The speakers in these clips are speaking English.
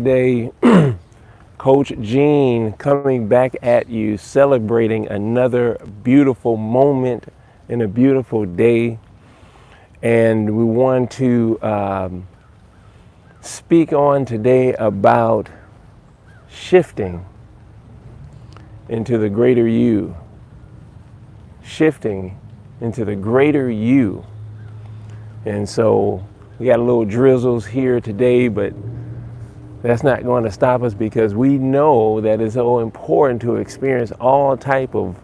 today. Coach Gene coming back at you, celebrating another beautiful moment and a beautiful day. And we want to speak on today about shifting into the greater you. Shifting into the greater you. And so we got a little drizzles here today, but that's not going to stop us because we know that it's so important to experience all type of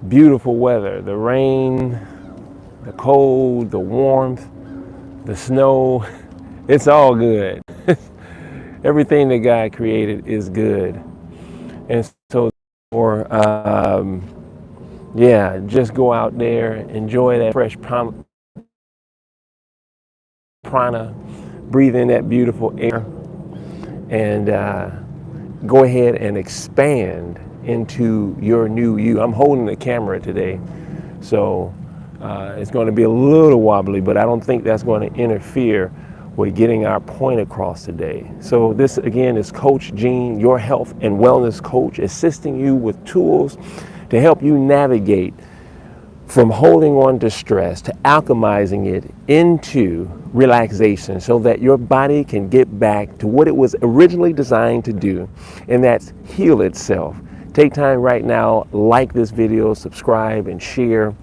beautiful weather. The rain, the cold, the warmth, the snow, it's all good. Everything that God created is good. And so, just go out there, enjoy that fresh prana, breathe in that beautiful air, and go ahead and expand into your new you. I'm holding the camera today, so it's going to be a little wobbly, but I don't think that's going to interfere with getting our point across today. So this again is Coach Gene, your health and wellness coach, assisting you with tools to help you navigate from holding on to stress to alchemizing it into relaxation so that your body can get back to what it was originally designed to do, and that's heal itself. Take time right now, like this video, subscribe and share.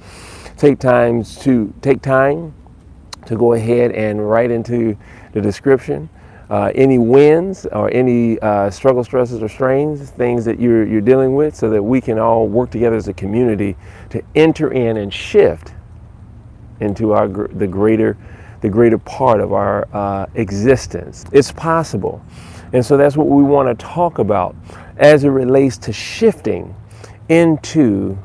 Take time to go ahead and write into the description any wins or any struggle, stresses, or strains, things that you're dealing with, so that we can all work together as a community to enter in and shift into the greater part of our existence. It's possible, and so that's what we want to talk about as it relates to shifting into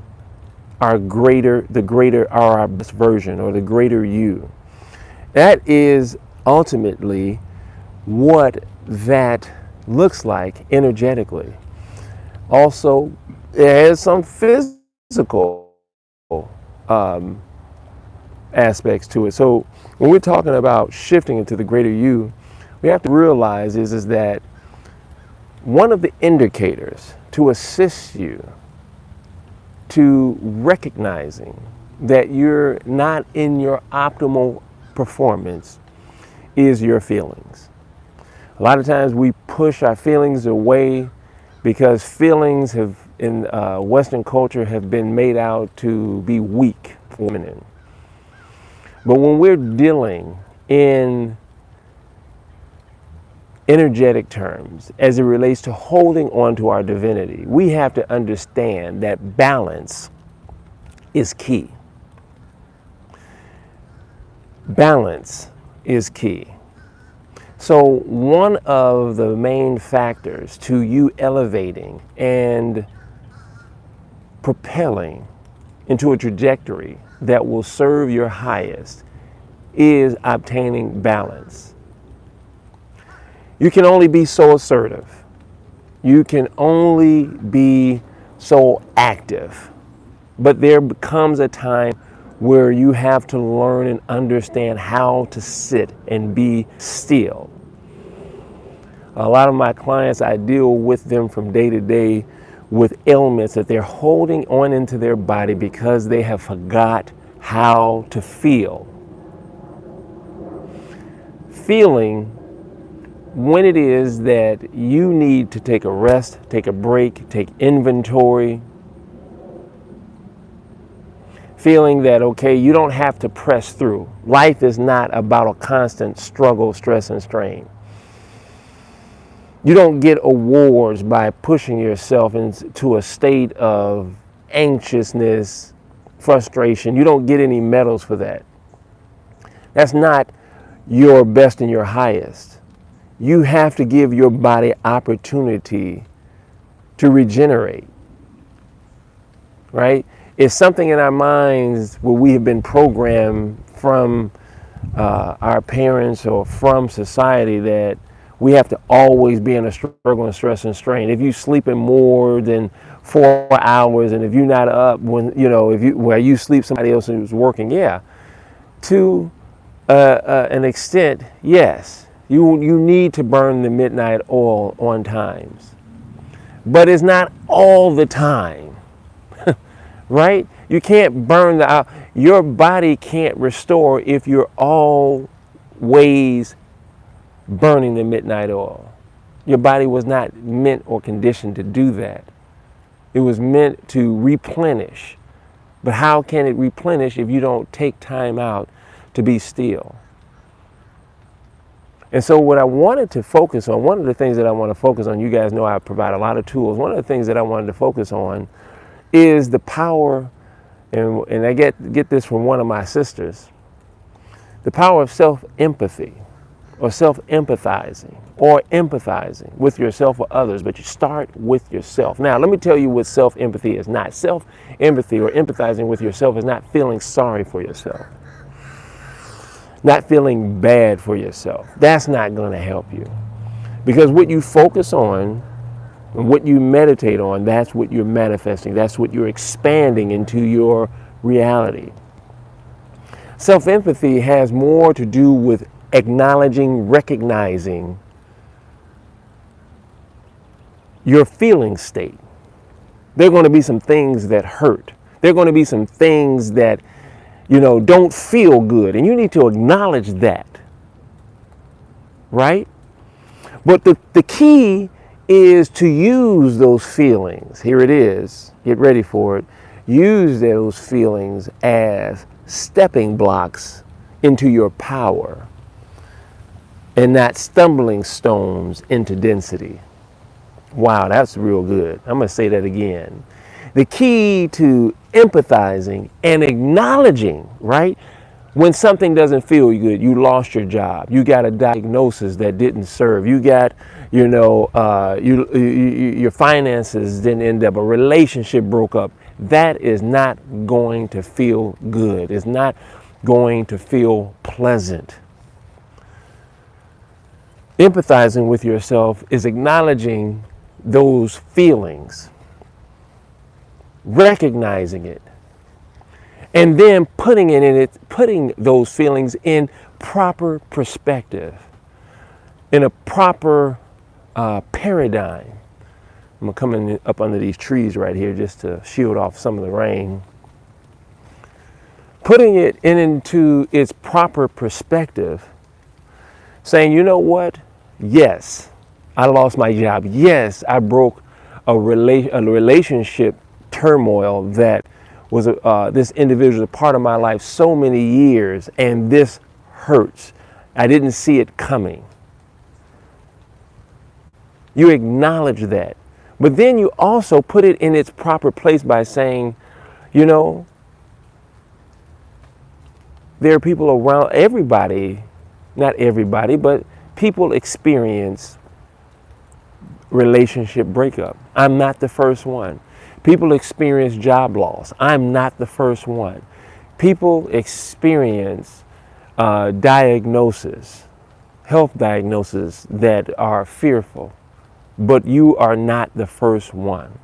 our best version, or the greater you. That is ultimately what that looks like energetically. Also, it has some physical aspects to it. So when we're talking about shifting into the greater you, we have to realize is that one of the indicators to assist you to recognizing that you're not in your optimal performance is your feelings. A lot of times we push our feelings away because feelings have, in Western culture, have been made out to be weak, feminine. But when we're dealing in energetic terms as it relates to holding on to our divinity, we have to understand that balance is key. Balance is key. So one of the main factors to you elevating and propelling into a trajectory that will serve your highest is obtaining balance. You can only be so assertive. You can only be so active. But there becomes a time where you have to learn and understand how to sit and be still. A lot of my clients, I deal with them from day to day with ailments that they're holding on into their body because they have forgot how to feel. Feeling when it is that you need to take a rest, take a break, take inventory. Feeling that, okay, you don't have to press through. Life is not about a constant struggle, stress, and strain. You don't get awards by pushing yourself into a state of anxiousness, frustration. You don't get any medals for that. That's not your best and your highest. You have to give your body opportunity to regenerate, right? It's something in our minds where we have been programmed from our parents or from society that we have to always be in a struggle and stress and strain. If you sleeping more than 4 hours, and if you're not up when where you sleep, somebody else is working. Yeah, to an extent, yes, You need to burn the midnight oil on times. But it's not all the time, right? You can't burn your body can't restore if you're always burning the midnight oil. Your body was not meant or conditioned to do that. It was meant to replenish. But how can it replenish if you don't take time out to be still? And so what I wanted to focus on, one of the things that I want to focus on, you guys know I provide a lot of tools. One of the things that I wanted to focus on is the power, and I get this from one of my sisters, the power of self-empathy or self-empathizing or empathizing with yourself or others, but you start with yourself. Now, let me tell you what self-empathy is not. Self-empathy or empathizing with yourself is not feeling sorry for yourself. Not feeling bad for yourself. That's not going to help you. Because what you focus on and what you meditate on, that's what you're manifesting. That's what you're expanding into your reality. Self-empathy has more to do with acknowledging, recognizing your feeling state. There are going to be some things that hurt. There are going to be some things that don't feel good. And you need to acknowledge that, right? But the key is to use those feelings. Here it is. Get ready for it. Use those feelings as stepping blocks into your power and not stumbling stones into density. Wow, that's real good. I'm going to say that again. The key to empathizing and acknowledging, right? When something doesn't feel good, you lost your job, you got a diagnosis that didn't serve, you got, your finances didn't end up, a relationship broke up. That is not going to feel good. It's not going to feel pleasant. Empathizing with yourself is acknowledging those feelings, recognizing it, and then putting those feelings in proper perspective, in a proper paradigm. I'm coming up under these trees right here just to shield off some of the rain. Putting it into its proper perspective, saying, you know what? Yes, I lost my job. Yes, I broke a relationship turmoil that was this individual a part of my life so many years, and this hurts. I didn't see it coming. You acknowledge that. But then you also put it in its proper place by saying, there are people around, everybody, not everybody, but people experience relationship breakup. I'm not the first one. People experience job loss. I'm not the first one. People experience diagnosis, health diagnoses that are fearful, but you are not the first one.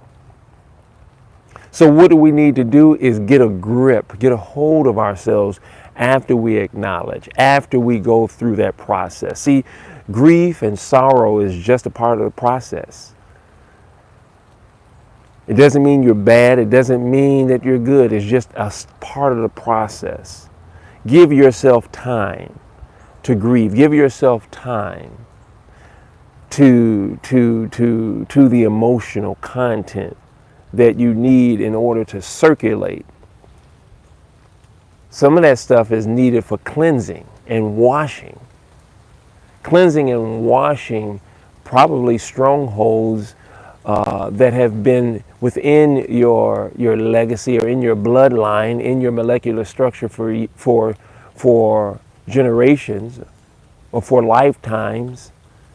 So what do we need to do is get a grip, get a hold of ourselves after we acknowledge, after we go through that process. See, grief and sorrow is just a part of the process. It doesn't mean you're bad. It doesn't mean that you're good. It's just a part of the process. Give yourself time to grieve. Give yourself time to the emotional content that you need in order to circulate. Some of that stuff is needed for cleansing and washing. Cleansing and washing probably strongholds that have been within your legacy or in your bloodline, in your molecular structure for generations or for lifetimes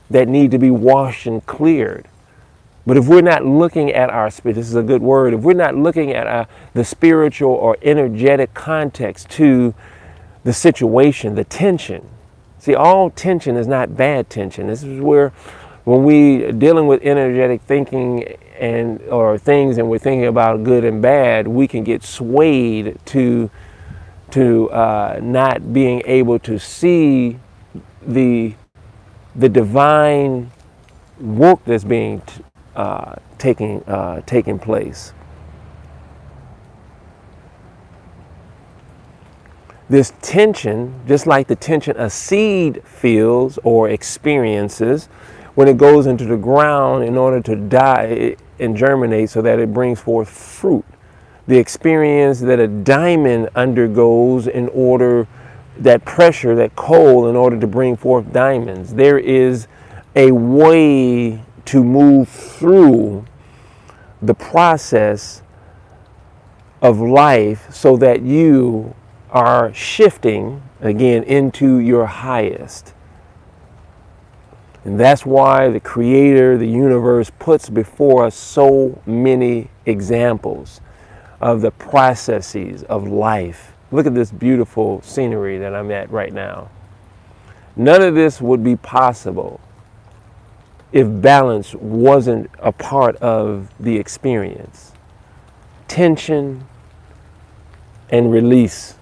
that need to be washed and cleared. But if we're not looking at this is a good word, if we're not looking at the spiritual or energetic context to the situation, the tension. See, all tension is not bad tension. This is where when we dealing with energetic thinking or things and we're thinking about good and bad, we can get swayed to not being able to see the the divine work that's being taking place. This tension, just like the tension a seed feels or experiences when it goes into the ground in order to die and germinate so that it brings forth fruit. The experience that a diamond undergoes in order, that pressure, that coal, in order to bring forth diamonds. There is a way to move through the process of life so that you are shifting again into your highest. And that's why the Creator, the universe, puts before us so many examples of the processes of life. Look at this beautiful scenery that I'm at right now. None of this would be possible if balance wasn't a part of the experience. Tension and release,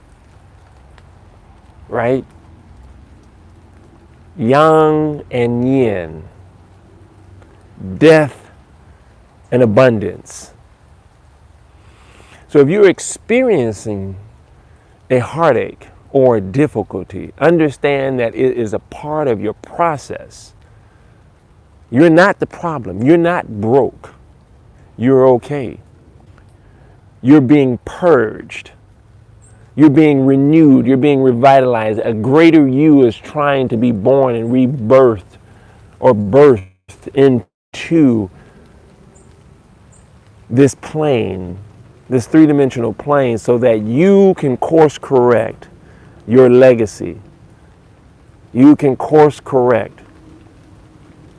right? Yang and yin, death and abundance. So if you're experiencing a heartache or a difficulty, understand that it is a part of your process. You're not the problem. You're not broke. You're okay. You're being purged. You're being renewed. You're being revitalized. A greater you is trying to be born and rebirthed or birthed into this plane, this three-dimensional plane, so that you can course correct your legacy. You can course correct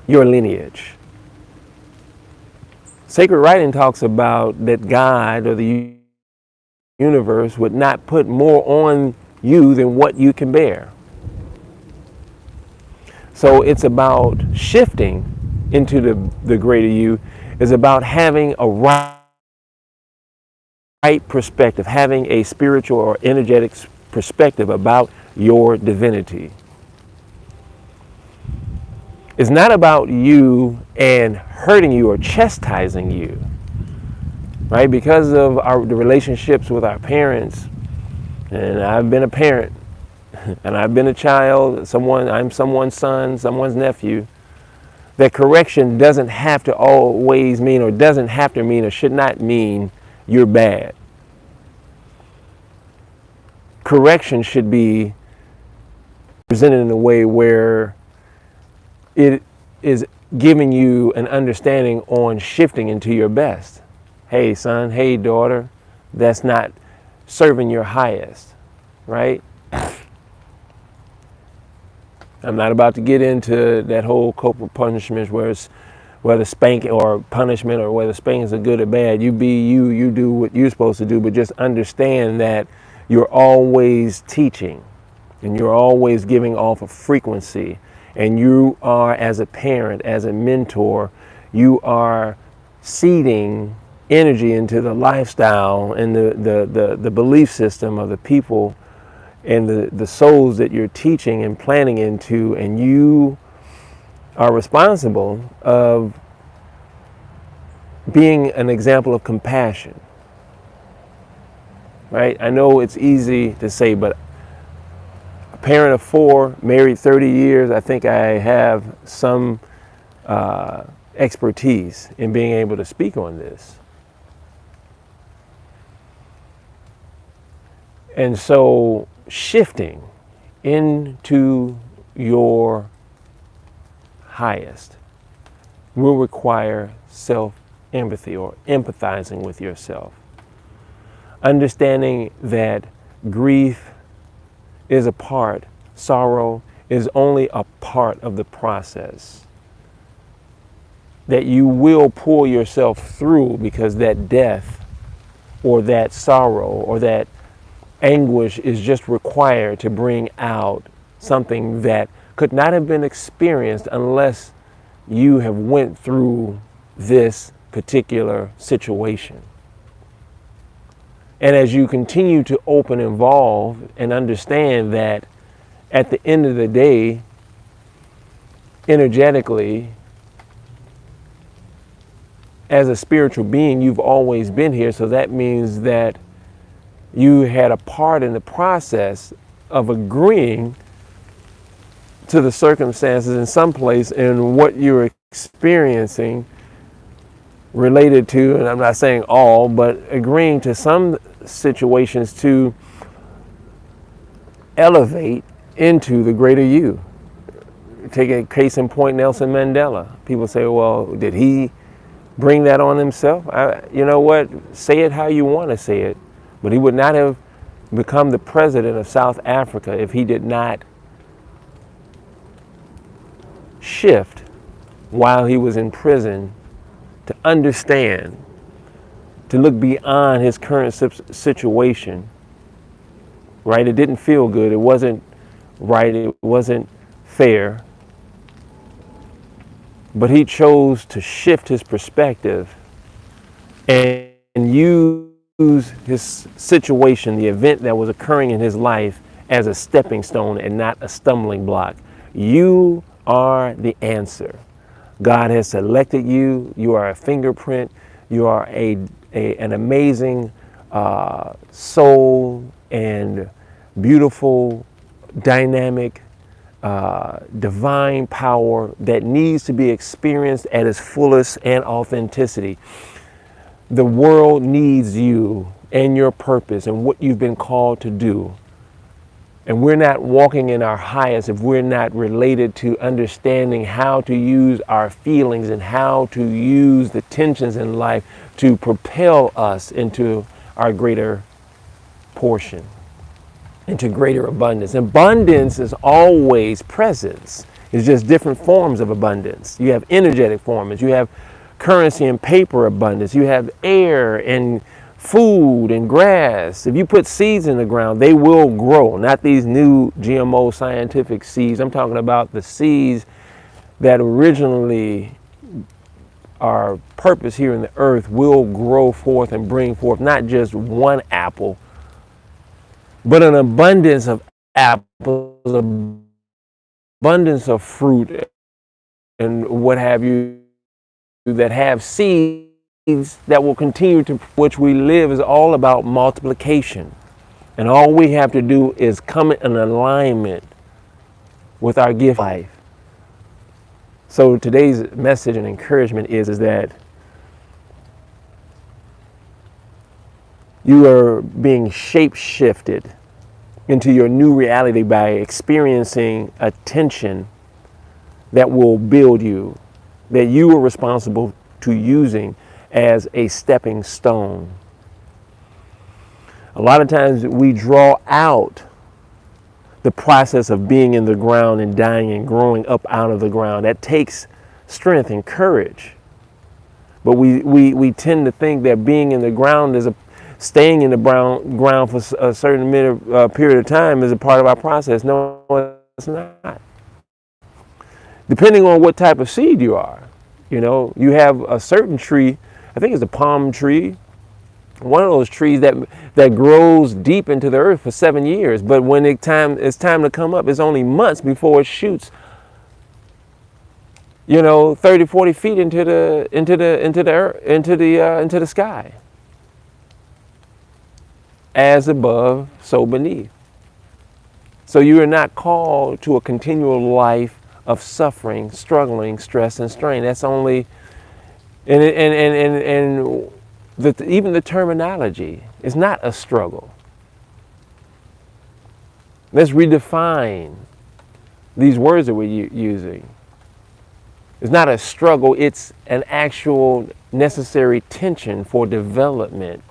your lineage. Sacred writing talks about that God or the universe would not put more on you than what you can bear. So it's about shifting into the greater you, is about having a right perspective, having a spiritual or energetic perspective about your divinity. It's not about you and hurting you or chastising you, right? Because of the relationships with our parents, and I've been a parent, and I've been a child, I'm someone's son, someone's nephew, that correction doesn't have to always mean, or doesn't have to mean, or should not mean you're bad. Correction should be presented in a way where it is giving you an understanding on shifting into your best. Hey son, hey daughter, that's not serving your highest, right? I'm not about to get into that whole corporal punishment whether spanking or punishment, or whether spanking is good or bad. You be you, you do what you're supposed to do, but just understand that you're always teaching and you're always giving off a frequency. And you are, as a parent, as a mentor, you are seeding energy into the lifestyle and the belief system of the people and the souls that you're teaching and planning into, and you are responsible of being an example of compassion, right? I know it's easy to say, but a parent of 4, married 30 years, I think I have some expertise in being able to speak on this. And so shifting into your highest will require self-empathy, or empathizing with yourself. Understanding that grief is a part, sorrow is only a part of the process. That you will pull yourself through, because that death or that sorrow or that anguish is just required to bring out something that could not have been experienced unless you have went through this particular situation. And as you continue to open, evolve, and understand that at the end of the day, energetically, as a spiritual being, you've always been here. So that means that you had a part in the process of agreeing to the circumstances in some place and what you're experiencing related to, and I'm not saying all, but agreeing to some situations to elevate into the greater you. Take a case in point, Nelson Mandela. People say, well, did he bring that on himself? You know what? Say it how you want to say it, but he would not have become the president of South Africa if he did not shift while he was in prison to understand, to look beyond his current situation, right? It didn't feel good. It wasn't right. It wasn't fair. But he chose to shift his perspective and use his situation, the event that was occurring in his life, as a stepping stone and not a stumbling block. You are the answer. God has selected you. You are a fingerprint. You are an amazing soul and beautiful, dynamic, divine power that needs to be experienced at its fullest and authenticity. The world needs you and your purpose and what you've been called to do. And we're not walking in our highest if we're not related to understanding how to use our feelings and how to use the tensions in life to propel us into our greater portion, into greater abundance. Abundance is always presence. It's just different forms of abundance. You have energetic forms. You have currency and paper abundance. You have air and food and grass. If you put seeds in the ground, they will grow. Not these new GMO scientific seeds. I'm talking about the seeds that originally our purpose here in the earth will grow forth and bring forth not just one apple, but an abundance of apples, abundance of fruit and what have you, that have seeds that will continue to, which we live is all about multiplication. And all we have to do is come in alignment with our gift life. So today's message and encouragement is that you are being shape-shifted into your new reality by experiencing a tension that will build you, that you are responsible to using as a stepping stone. A lot of times we draw out the process of being in the ground and dying and growing up out of the ground. That takes strength and courage. But we tend to think that being in the ground is staying in the ground for a certain period of time is a part of our process. No, it's not. Depending on what type of seed you are. You know, you have a certain tree, I think it's a palm tree, one of those trees that grows deep into the earth for 7 years, but when it's time to come up, it's only months before it shoots, 30, 40 feet into the sky. As above, so beneath. So you are not called to a continual life of suffering, struggling, stress, and strain. That's only, even the terminology is not a struggle. Let's redefine these words that we're using. It's not a struggle, it's an actual necessary tension for development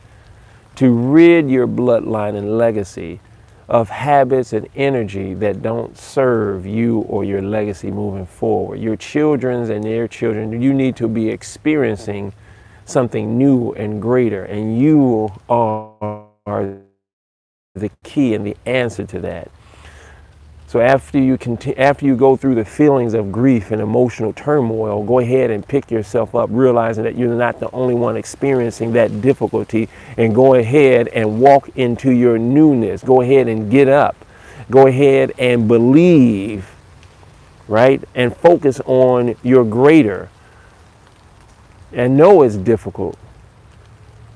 to rid your bloodline and legacy of habits and energy that don't serve you or your legacy moving forward. Your children's and their children, you need to be experiencing something new and greater, and you are the key and the answer to that. So after you go through the feelings of grief and emotional turmoil, go ahead and pick yourself up, realizing that you're not the only one experiencing that difficulty, and go ahead and walk into your newness. Go ahead and get up. Go ahead and believe right? And focus on your greater. And know it's difficult,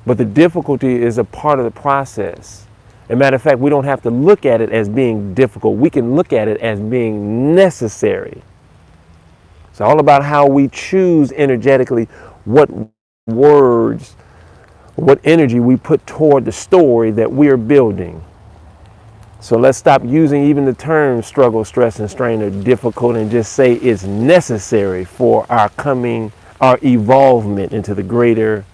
but the difficulty is a part of the process. As a matter of fact, we don't have to look at it as being difficult. We can look at it as being necessary. It's all about how we choose energetically what words, what energy we put toward the story that we are building. So let's stop using even the term struggle, stress, and strain or difficult and just say it's necessary for our evolvement into the greater,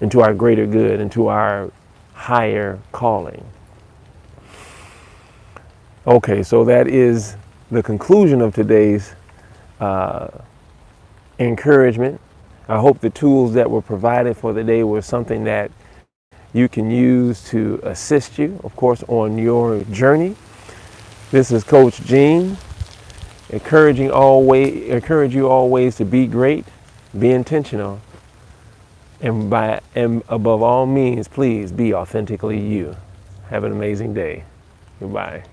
into our greater good, into our higher calling. Okay, so that is the conclusion of today's encouragement. I hope the tools that were provided for the day were something that you can use to assist you, of course, on your journey. This is Coach Gene, encourage you always to be great, be intentional, and above all means, please be authentically you. Have an amazing day. Goodbye.